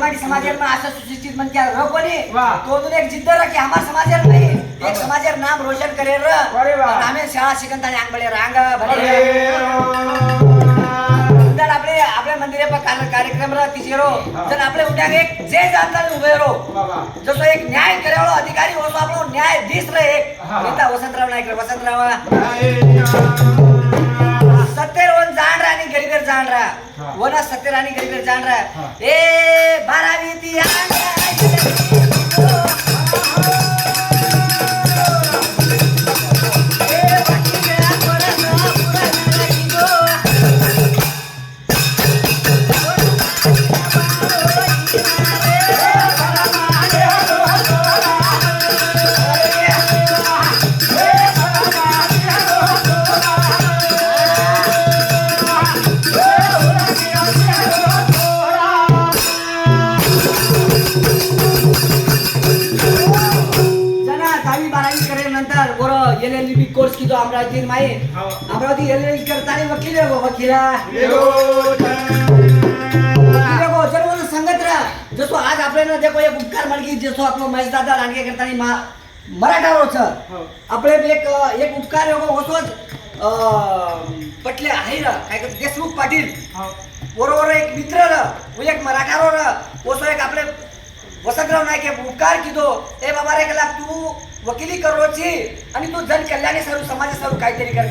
समाज समाजात असं सुशिक्षित मन क्या र कोणी वाह. तो तुला एक जिद्द र की आम्हा समाजात नाही एक समाजात नाम रोशन करेल र अरे वाह. आणि आम्ही शाळा शिकंताना अंगबळे रांग भले तर आपले आपल्या मंदिरे पर कार्यक्रम र तिचेरो जर आपले उद्या एक जे जाणता उभे रो बाबा जसं एक न्याय करेवाळो अधिकारी होतो आपलो न्यायाधीश रे एक हा. नेता वसंतराव नाईक रे वसंतराव सत्तेर वन जाण आणि गरीबेर जाण हा. वन सत्तेर आणि गरीबेर जाण हा. ए 12वी ती LLB कोर्स की जो अमरावती माई अमरावती LLB करता नहीं वकील है वो वकीला देखो जर वो संगत रहा जसो आज आपल्याला देखो एक उपकार म्हणजे जसो आपलो महेश दादा लांडगे करता नहीं मराठा रोच आपले एक उपकार है वो होतोच पटले आहे रा काय देशमुख पाटील बरोबर एक मित्र रा वो एक मराठा रो रा वो एक आपले वसंतराव नाईक हे उपकार कीधो ए बाबा रे कला तू वकिली करोची आणि तू जन कल्याणी सर्व समाज सर्व काहीतरी कर